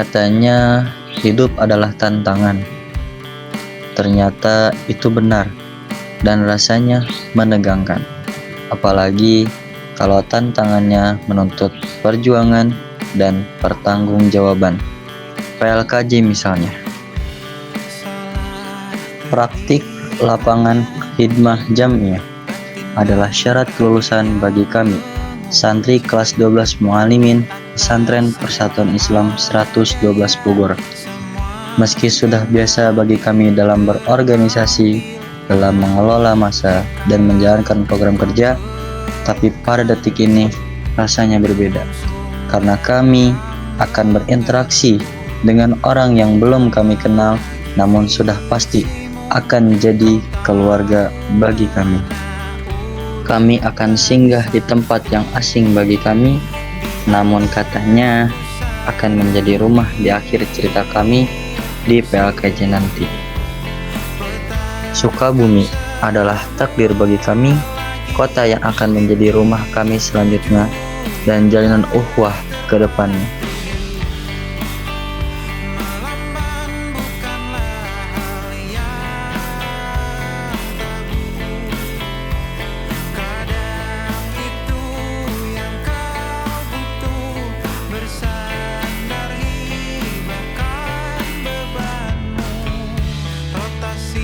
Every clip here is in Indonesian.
Katanya hidup adalah tantangan. Ternyata itu benar dan rasanya menegangkan. Apalagi kalau tantangannya menuntut perjuangan dan pertanggungjawaban. PLKJ misalnya. Praktik lapangan khidmah jamiyah adalah syarat kelulusan bagi kami, santri kelas 12 Mualimin Pesantren Persatuan Islam 112 Bogor. Meski sudah biasa bagi kami dalam berorganisasi, dalam mengelola masa dan menjalankan program kerja, tapi pada detik ini rasanya berbeda. Karena kami akan berinteraksi dengan orang yang belum kami kenal, namun sudah pasti akan jadi keluarga bagi kami. Kami akan singgah di tempat yang asing bagi kami, namun katanya akan menjadi rumah di akhir cerita kami di PLKJ nanti. Sukabumi adalah takdir bagi kami, kota yang akan menjadi rumah kami selanjutnya dan jalinan ukhuwah ke depannya.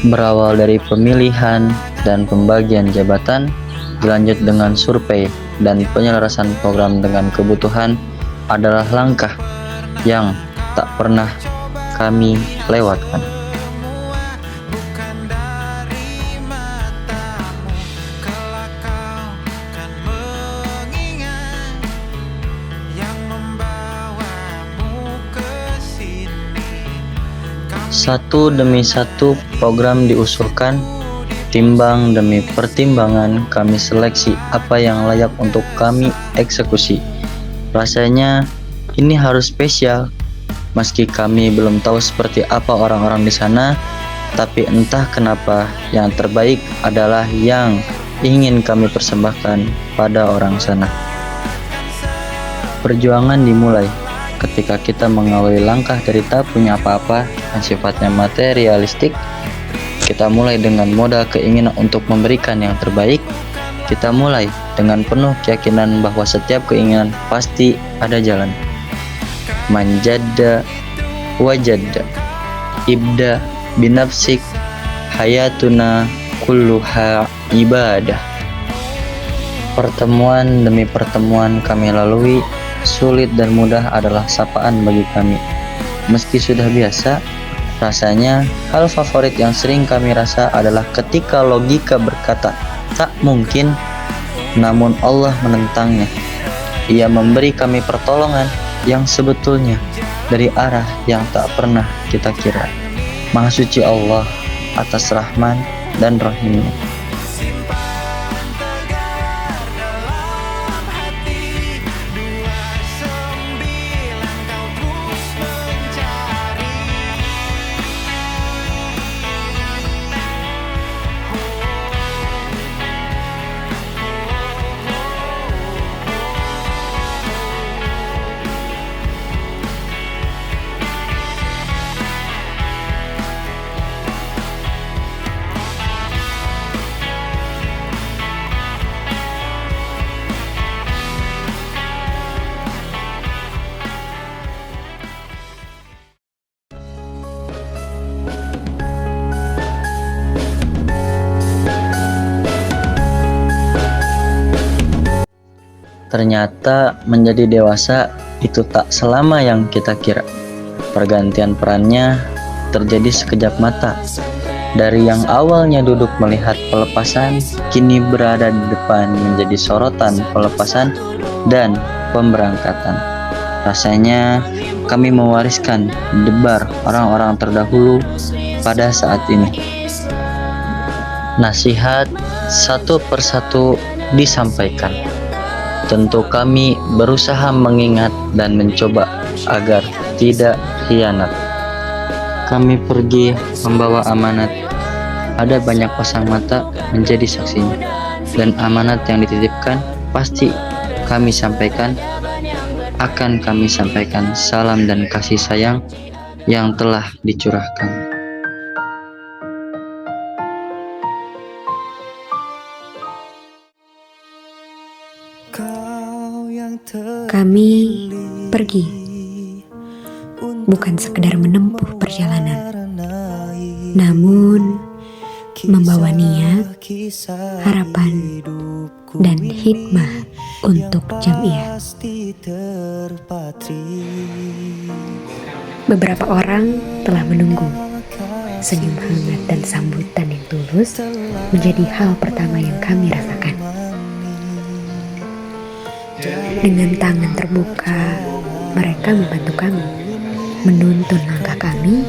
Berawal dari pemilihan dan pembagian jabatan, dilanjut dengan survei dan penyelarasan program dengan kebutuhan adalah langkah yang tak pernah kami lewatkan. Satu demi satu program diusulkan, timbang demi pertimbangan kami seleksi apa yang layak untuk kami eksekusi. Rasanya ini harus spesial, meski kami belum tahu seperti apa orang-orang di sana, tapi entah kenapa yang terbaik adalah yang ingin kami persembahkan pada orang sana. Perjuangan dimulai ketika kita mengawali langkah dari tak punya apa-apa yang sifatnya materialistik. Kita mulai dengan modal keinginan untuk memberikan yang terbaik. Kita mulai dengan penuh keyakinan bahwa setiap keinginan pasti ada jalan. Manjadda wajadda, ibda binafsik, hayatuna kulluha ibadah. Pertemuan demi pertemuan kami lalui, sulit dan mudah adalah sapaan bagi kami. Meski sudah biasa, rasanya hal favorit yang sering kami rasa adalah ketika logika berkata tak mungkin, namun Allah menentangnya. Ia memberi kami pertolongan yang sebetulnya dari arah yang tak pernah kita kira. Maha suci Allah atas Rahman dan Rahimnya. Ternyata menjadi dewasa itu tak selama yang kita kira. Pergantian perannya terjadi sekejap mata. Dari yang awalnya duduk melihat pelepasan, kini berada di depan menjadi sorotan pelepasan dan pemberangkatan. Rasanya kami mewariskan debar orang-orang terdahulu pada saat ini. Nasihat satu persatu disampaikan. Tentu kami berusaha mengingat dan mencoba agar tidak khianat. Kami pergi membawa amanat. Ada banyak pasang mata menjadi saksinya. Dan amanat yang dititipkan pasti kami sampaikan akan kami sampaikan salam dan kasih sayang yang telah dicurahkan. Kami pergi, bukan sekedar menempuh perjalanan, namun membawa niat, harapan, dan hikmah untuk jamiah. Beberapa orang telah menunggu. Senyum hangat dan sambutan yang tulus menjadi hal pertama yang kami rasakan. Dengan tangan terbuka, mereka membantu kami, menuntun langkah kami,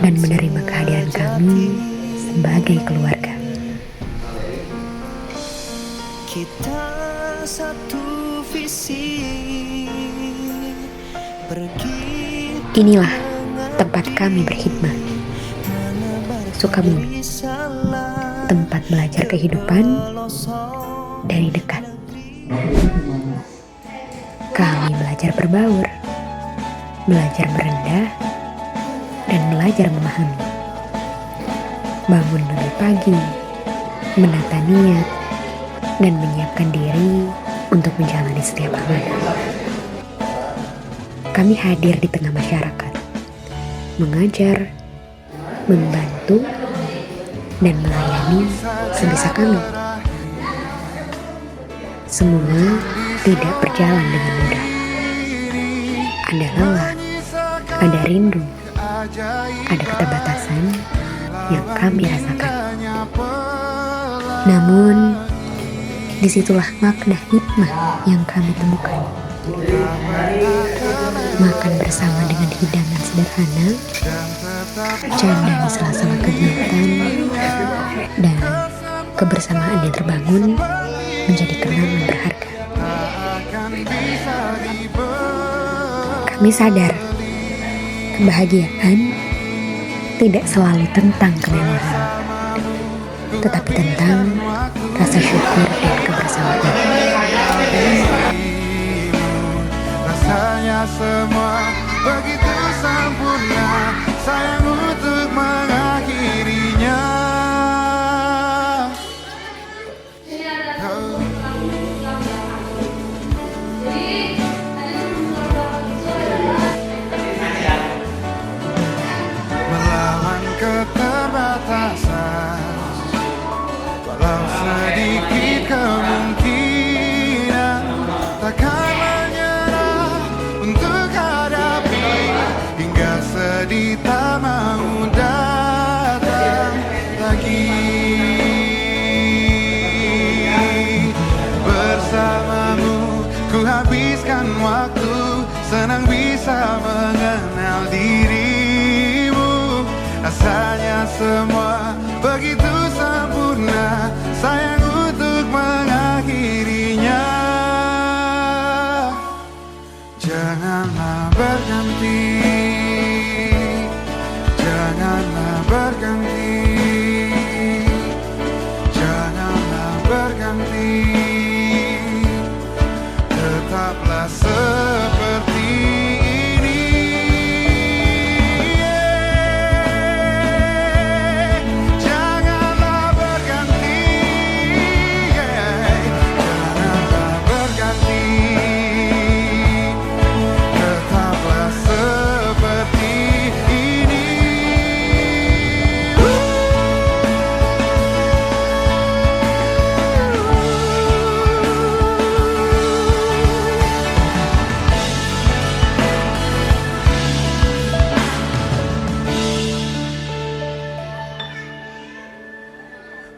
dan menerima kehadiran kami sebagai keluarga. Kita satu visi, inilah tempat kami berkhidmat. Sukabumi, tempat belajar kehidupan dari dekat. Kami belajar berbaur, belajar merendah, dan belajar memahami. Bangun lebih pagi, menata niat, dan menyiapkan diri untuk menjalani setiap amanah. Kami hadir di tengah masyarakat, mengajar, membantu, dan melayani sebisa kami. Semua tidak berjalan dengan mudah. Ada lelah, ada rindu, ada keterbatasan yang kami rasakan. Namun, disitulah makna hikmah yang kami temukan. Makan bersama dengan hidangan sederhana, canda di sela-sela kegiatan, dan kebersamaan yang terbangun menjadi kenangan berharga. Kami sadar, kebahagiaan tidak selalu tentang kemewahan, tetapi tentang rasa syukur dan kebersamaan. Rasanya semua begitu sempurna, sayang untuk mengakhirinya. Melawan keterbatasan, walau sedikit kemungkinan, takkan menyerah untuk hadapi hingga sedih tak mau datang lagi. Bersamamu ku habiskan waktu, senang bisa mengenal dirimu. Rasanya semua begitu sempurna, sayang untuk mengakhirinya. Janganlah berganti, janganlah berganti, janganlah berganti, tetaplah seperti ini. Janganlah berganti, janganlah berganti, tetaplah seperti ini.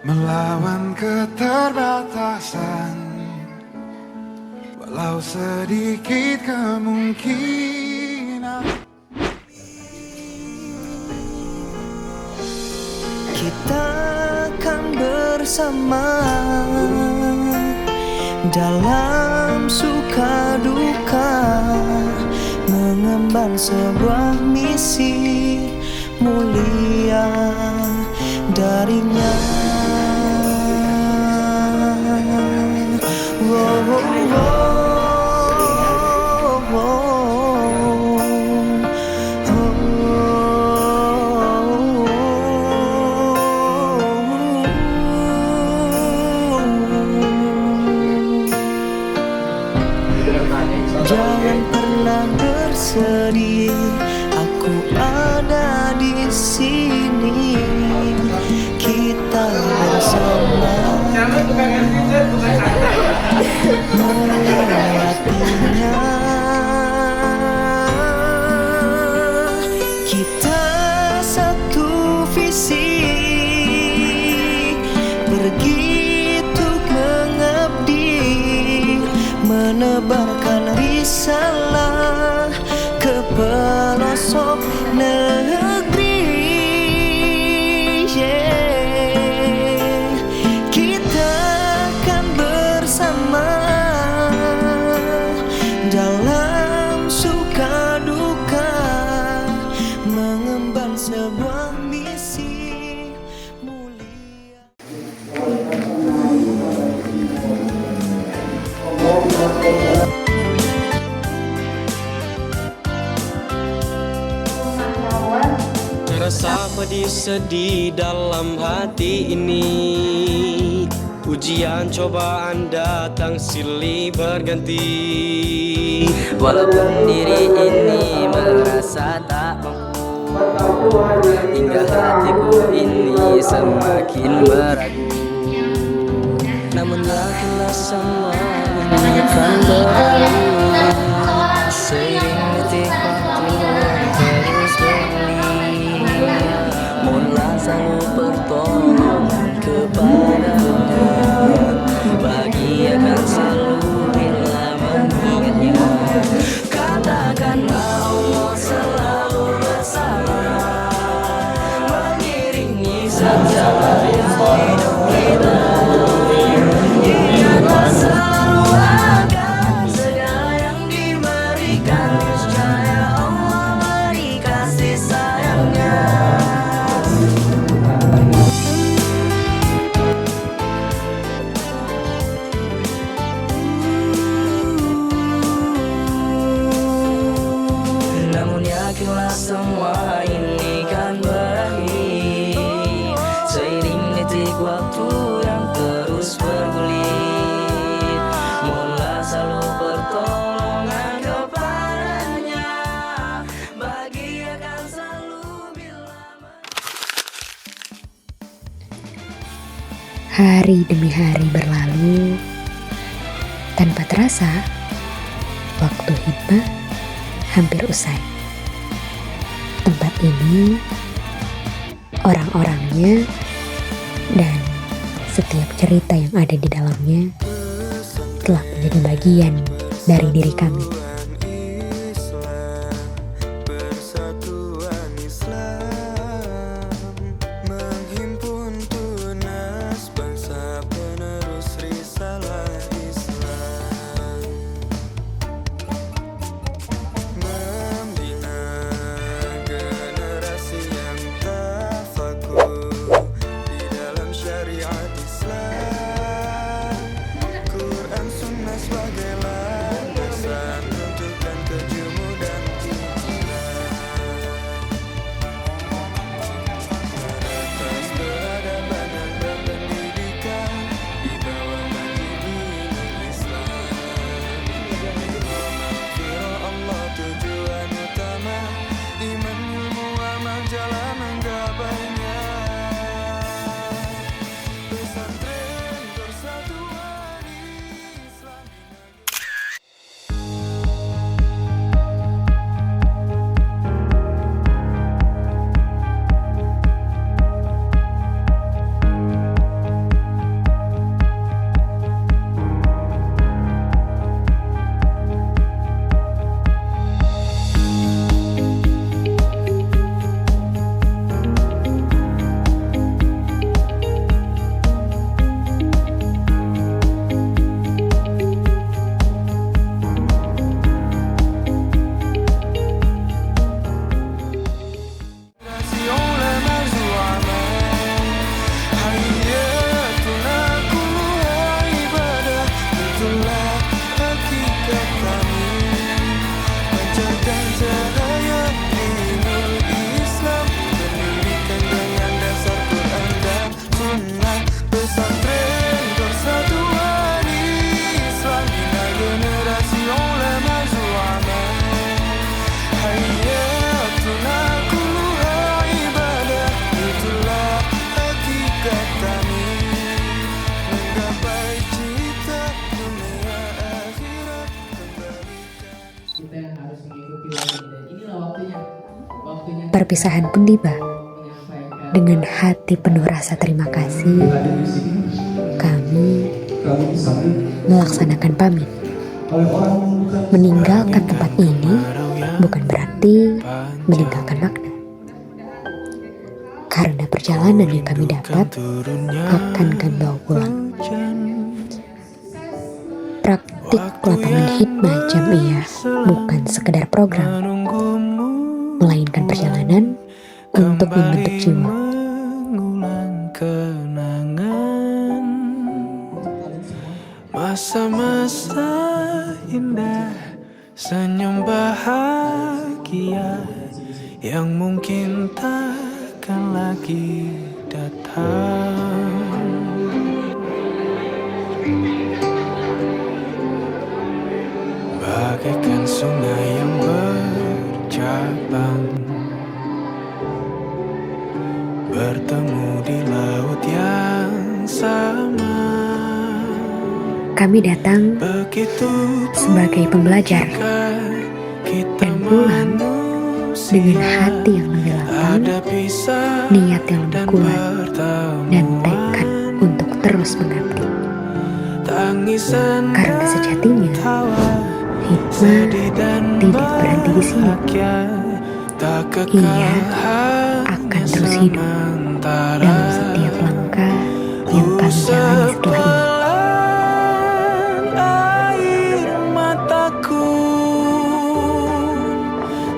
Melawan keterbatasan, walau sedikit kemungkinan. kita akan bersama dalam suka duka, mengemban sebuah misi mulia darinya. Oh, oh, oh, oh, sini kita bersama melewatinya. Kita satu visi, pergi untuk mengabdi, menebarkan risalah ke pelosok negeri. Yeah. Kita akan bersama dalam suka duka, mengemban sebuah misi mulia. Terasa pedih sedih dalam hati ini, ujian cobaan datang silih berganti. Walaupun diri ini merasa tak mampu, hingga hatiku ini semakin meragu. Namun yakinlah semua ini akan berlalu, seiring detik waktu terus bergulir. Mohonlah selalu pertolongan kepadanya, bahagia akan selalu bila mengingatnya. Katakanlah Allah selalu bersama, mengiringi setiap hidup kita. Ingatlah selalu akan segala yang diberikan, niscaya Allah beri kasih sayangnya. Namun yakinlah semua ini kan berakhir, seiring detik waktu yang terus bergulir. Mohonlah selalu pertolongan kepadanya, bahagia akan selalu bila. Hari demi hari berlalu, tanpa terasa waktu hikmah hampir usai. Tempat ini, orang-orangnya, dan setiap cerita yang ada di dalamnya telah menjadi bagian dari diri kami. Persatuan Islam menghimpun tunas bangsa penerus risalah Islam, membina generasi yang tafakur di dalam syariat Islam, Quran Sunnah sebagai landasan perpisahan pun tiba. Dengan hati penuh rasa terima kasih, kami melaksanakan pamit. Meninggalkan tempat ini bukan berarti meninggalkan makna. Karena perjalanan yang kami dapat akan kami bawa pulang. Praktik lapangan hikmah jamiah bukan sekedar program, melainkan perjalanan untuk membentuk jiwa. Kenangan masa-masa indah, senyum bahagia yang mungkin takkan lagi datang. Bagaikan sungai yang bercabang, bertemu di laut yang sama. Kami datang sebagai pembelajar dan pulang dengan hati yang lebih lapang, niat yang lebih kuat, dan tekad untuk terus mengabdi. Karena sejatinya hikmah tidak berhenti di sini. Ia akan terus hidup dalam setiap langkah yang kami jalani setelah ini. Air mataku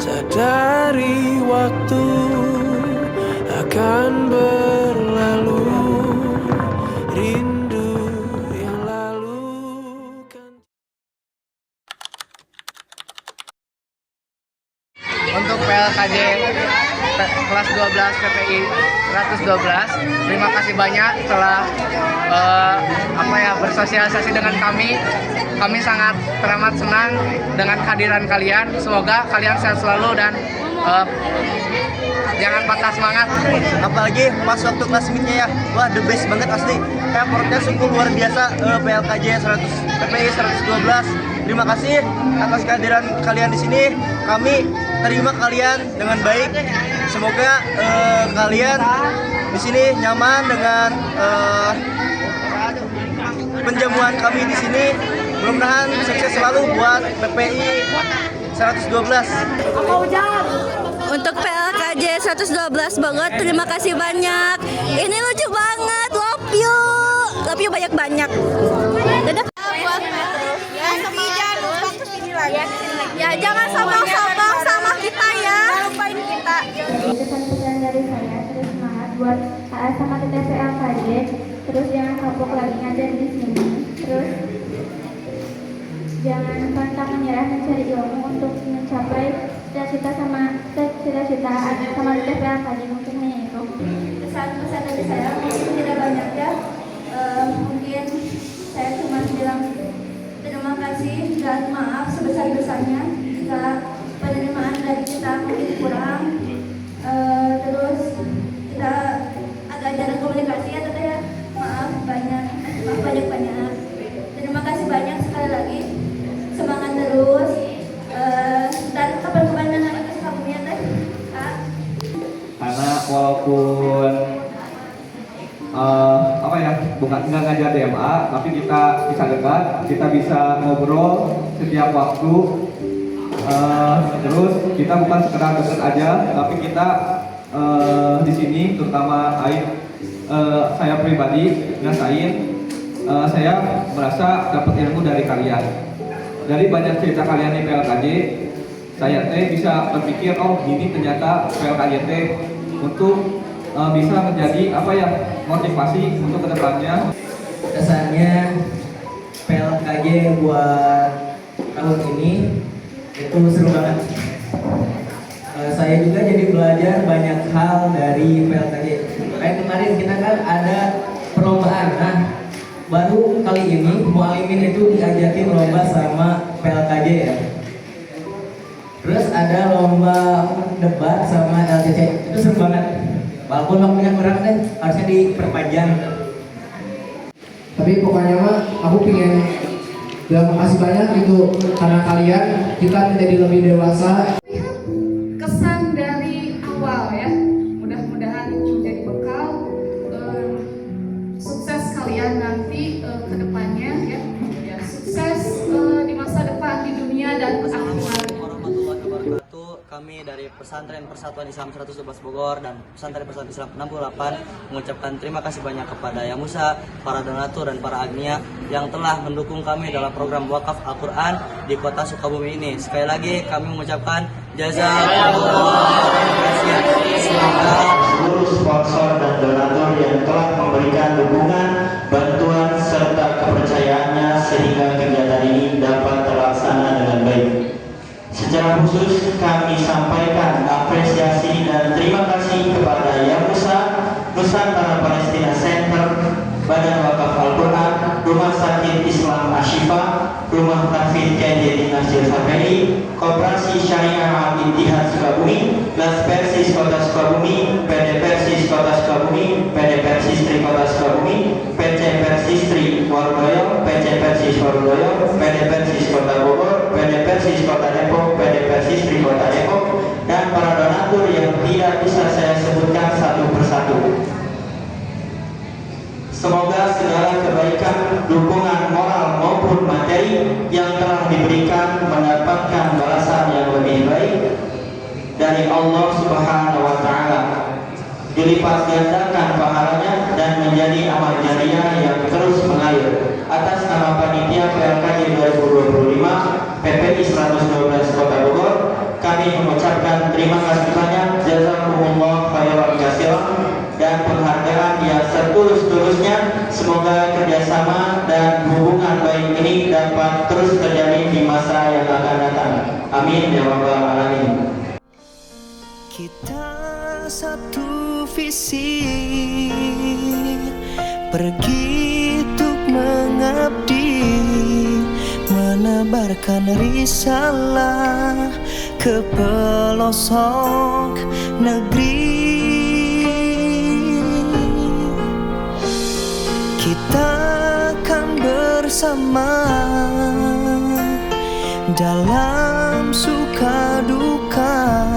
sadari waktu akan berlalu, rindu yang lalu kan. Untuk PLKJ kelas 12 PPI 112, terima kasih banyak telah bersosialisasi dengan kami. Kami sangat teramat senang dengan kehadiran kalian. Semoga kalian sehat selalu dan jangan patah semangat. Apalagi pas waktu kelas meet-nya ya, wah the best banget asli. Effortnya sungguh luar biasa. PLKJ 100 PPI 112. Terima kasih atas kehadiran kalian di sini. Kami terima kalian dengan baik. Semoga kalian di sini nyaman dengan penjamuan kami di sini. Mudah-mudahan sukses selalu buat PPI 112. Untuk PLKJ 112 banget, terima kasih banyak. Ini lucu banget, love you banyak-banyak. Dadah. Ya jangan sombong-sombong sama kita ya. Lupain kita. Pesan-pesan dari saya, terus semangat buat sama kita PLKJ. Terus jangan kapok lagi ngajar di sini. Terus jangan pantang menyerah mencari ilmu untuk mencapai cita-cita sama kita PLKJ. Mungkin hanya itu. Pesan-pesan dari saya mungkin tidak banyak ya. Mungkin saya cuma bilang terima kasih dan maaf sebesar-besarnya jika penerimaan dari kita mungkin kurang. Terus kita agak jarang komunikasi ya Tete ya. Maaf banyak. Terima kasih banyak sekali lagi. Semangat terus. Dan kapan-kapan nanti kamunya Teh. Karena walaupun bukan nggak ngajar DMA, tapi kita bisa dekat, kita bisa ngobrol setiap waktu. Terus kita bukan sekedar dekat aja, tapi kita di sini terutama saya pribadi ngerasain, saya merasa dapat ilmu dari kalian. Dari banyak cerita kalian di PLKJ, saya bisa berpikir, oh ini ternyata PLKJ untuk bisa menjadi motivasi untuk kedepannya. Kesannya PLKJ buat tahun ini itu seru banget. Saya juga jadi belajar banyak hal dari PLKJ. Kayak kemarin kita kan ada perlombaan. Nah, baru kali ini mualimin itu diajakin lomba sama PLKJ ya. Terus ada lomba debat sama LCC. Itu seru banget. Walaupun waktunya kurang deh, harusnya diperpanjang. Tapi pokoknya mah aku pengen bilang makasih banyak itu karena kalian kita menjadi lebih dewasa. Kesan dari awal Pesantren Persatuan Islam 112 Bogor dan Pesantren Persatuan Islam 68 mengucapkan terima kasih banyak kepada Yang Musa, para donatur dan para agnia yang telah mendukung kami dalam program wakaf Al-Quran di kota Sukabumi ini. Sekali lagi kami mengucapkan jazakallah khairan. Semoga seluruh sponsor dan donatur yang telah memberikan dukungan, bantuan serta kepercayaannya sehingga kegiatan ini dapat terlaksana dengan baik. Secara khusus kami sampaikan apresiasi dan terima kasih kepada Yang Musa, Nusantara Palestina Center, Badan Wakaf Al-Quran, Rumah Sakit Islam Ashifa, Rumah Tahfidz KJ Nasir Safei, Koperasi Syariah Al-Ittihad Sukabumi, Las Persis Kota Sukabumi, PD Persis Kota Sukabumi, PD Persistri Kota Sukabumi, PC Persistri Warudoyo, PC Persis Warudoyo, PD Persis Kota Bogor, PD Persis Kota Depok, PD Persistri Kota Depok, dan para donatur yang tidak bisa saya sebutkan satu persatu. Semoga segala kebaikan, dukungan moral maupun materi yang telah diberikan mendapatkan balasan yang lebih baik dari Allah Subhanahu wa Ta'ala, dilipat gandakan pahalanya dan menjadi amal jariah yang terus mengalir. Atas nama panitia PLKJ 2025 PPI 112 Kota Bogor, kami mengucapkan terima kasih banyak, jazakumullah khairan katsiran, dan penghargaan yang setulus-tulusnya. Semoga kerjasama dan hubungan baik ini dapat terus terjadi di masa yang akan datang. Amin ya rabbal alamin. Kita satu visi, pergi untuk mengabdi, menebarkan risalah ke pelosok negeri. Kita akan bersama dalam suka duka,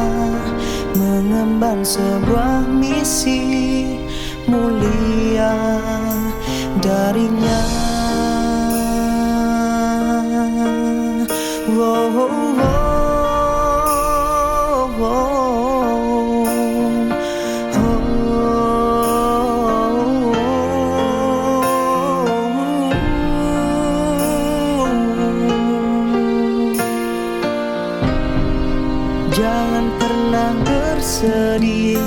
mengemban sebuah misi mulia darinya. Wow, wow, wow. Jangan pernah bersedih